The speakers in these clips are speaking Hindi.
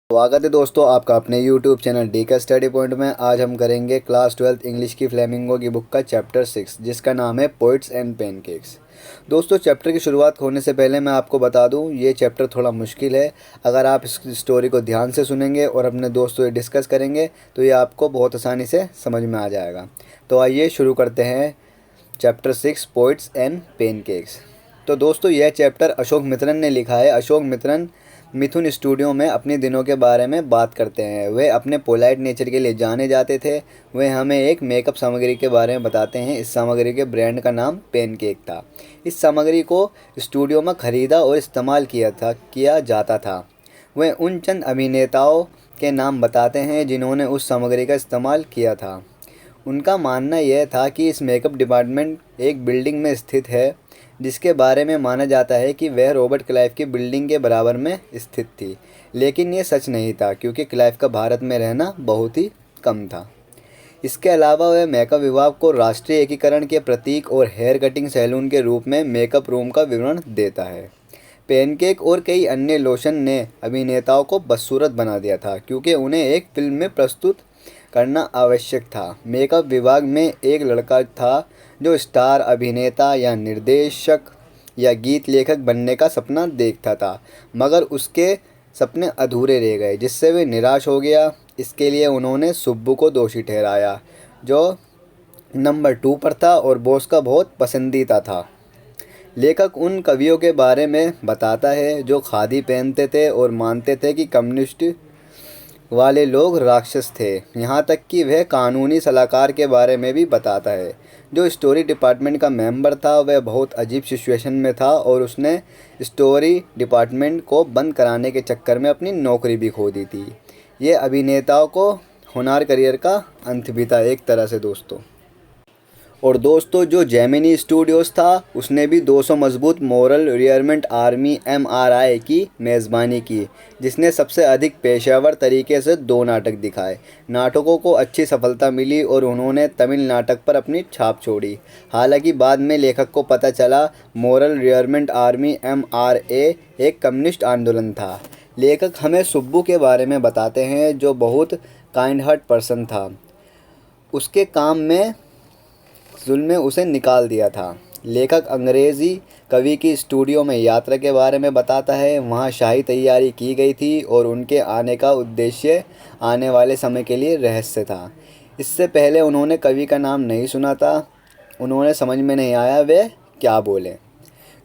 स्वागत है दोस्तों आपका अपने YouTube चैनल डी का स्टडी पॉइंट में। आज हम करेंगे क्लास 12 इंग्लिश की फ्लेमिंगो की बुक का चैप्टर 6 जिसका नाम है पोइट्स एंड पेनकेक्स। दोस्तों चैप्टर की शुरुआत होने से पहले मैं आपको बता दूं ये चैप्टर थोड़ा मुश्किल है। अगर आप इस स्टोरी को ध्यान से सुनेंगे और अपने दोस्तों से डिस्कस करेंगे तो ये आपको बहुत आसानी से समझ में आ जाएगा। तो आइए शुरू करते हैं चैप्टर 6 पोइट्स एंड पेनकेक्स। तो दोस्तों यह चैप्टर अशोक मित्रन ने लिखा है। अशोक मित्रन मिथुन स्टूडियो में अपने दिनों के बारे में बात करते हैं। वे अपने पोलाइट नेचर के लिए जाने जाते थे। वे हमें एक मेकअप सामग्री के बारे में बताते हैं। इस सामग्री के ब्रांड का नाम पेनकेक था। इस सामग्री को स्टूडियो में ख़रीदा और इस्तेमाल किया जाता था। वे उन चंद अभिनेताओं के नाम बताते हैं जिन्होंने उस सामग्री का इस्तेमाल किया था। उनका मानना यह था कि इस मेकअप डिपार्टमेंट एक बिल्डिंग में स्थित है जिसके बारे में माना जाता है कि वह रॉबर्ट क्लाइव की बिल्डिंग के बराबर में स्थित थी, लेकिन ये सच नहीं था क्योंकि क्लाइव का भारत में रहना बहुत ही कम था। इसके अलावा वह मेकअप विभाग को राष्ट्रीय एकीकरण के प्रतीक और हेयर कटिंग सैलून के रूप में मेकअप रूम का विवरण देता है। पेनकेक और कई अन्य लोशन ने अभिनेताओं को बदसूरत बना दिया था क्योंकि उन्हें एक फिल्म में प्रस्तुत करना आवश्यक था। मेकअप विभाग में एक लड़का था जो स्टार अभिनेता या निर्देशक या गीत लेखक बनने का सपना देखता था, मगर उसके सपने अधूरे रह गए जिससे वह निराश हो गया। इसके लिए उन्होंने सुब्बू को दोषी ठहराया जो नंबर 2 पर था और बॉस का बहुत पसंदीदा था। लेखक उन कवियों के बारे में बताता है जो खादी पहनते थे और मानते थे कि कम्युनिस्ट वाले लोग राक्षस थे। यहाँ तक कि वह कानूनी सलाहकार के बारे में भी बताता है जो स्टोरी डिपार्टमेंट का मेंबर था। वह बहुत अजीब सिचुएशन में था और उसने स्टोरी डिपार्टमेंट को बंद कराने के चक्कर में अपनी नौकरी भी खो दी थी। ये अभिनेताओं को होनहार करियर का अंत भी था एक तरह से दोस्तों। और दोस्तों जो जेमिनी स्टूडियोज़ था उसने भी 200 मजबूत मॉरल रियरमेंट आर्मी MRI की मेज़बानी की, जिसने सबसे अधिक पेशेवर तरीके से 2 नाटक दिखाए। नाटकों को अच्छी सफलता मिली और उन्होंने तमिल नाटक पर अपनी छाप छोड़ी। हालांकि बाद में लेखक को पता चला मॉरल रियरमेंट आर्मी MRA एक कम्युनिस्ट आंदोलन था। लेखक हमें सुब्बू के बारे में बताते हैं जो बहुत काइंड हार्ट पर्सन था। उसके काम में जुल्म ने उसे निकाल दिया था। लेखक अंग्रेज़ी कवि की स्टूडियो में यात्रा के बारे में बताता है। वहाँ शाही तैयारी की गई थी और उनके आने का उद्देश्य आने वाले समय के लिए रहस्य था। इससे पहले उन्होंने कवि का नाम नहीं सुना था। उन्होंने समझ में नहीं आया वे क्या बोले।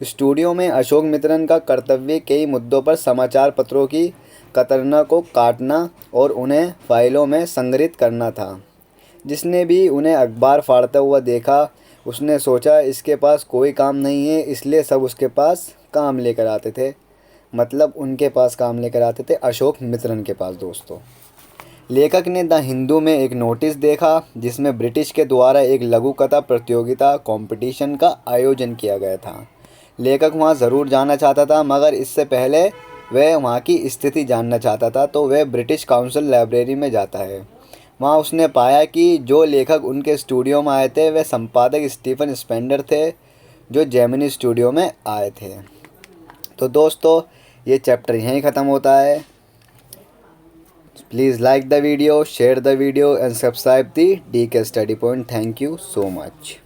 स्टूडियो में अशोक मित्रन का कर्तव्य कई मुद्दों पर समाचार पत्रों की कतरना को काटना और उन्हें फाइलों में संग्रहित करना था। जिसने भी उन्हें अखबार फाड़ता हुआ देखा उसने सोचा इसके पास कोई काम नहीं है, इसलिए सब उसके पास काम लेकर आते थे। मतलब उनके पास काम लेकर आते थे अशोक मित्रन के पास दोस्तों। लेखक ने द हिंदू में एक नोटिस देखा जिसमें ब्रिटिश के द्वारा एक लघु कथा प्रतियोगिता कंपटीशन का आयोजन किया गया था। लेखक वहां ज़रूर जाना चाहता था, मगर इससे पहले वह वहां की स्थिति जानना चाहता था, तो वह ब्रिटिश काउंसिल लाइब्रेरी में जाता है। वहाँ उसने पाया कि जो लेखक उनके स्टूडियो में आए थे वे संपादक स्टीफन स्पेंडर थे जो जेमिनी स्टूडियो में आए थे। तो दोस्तों ये चैप्टर यहीं ख़त्म होता है। Please like the video, share the video and subscribe the D K study point. Thank you so much.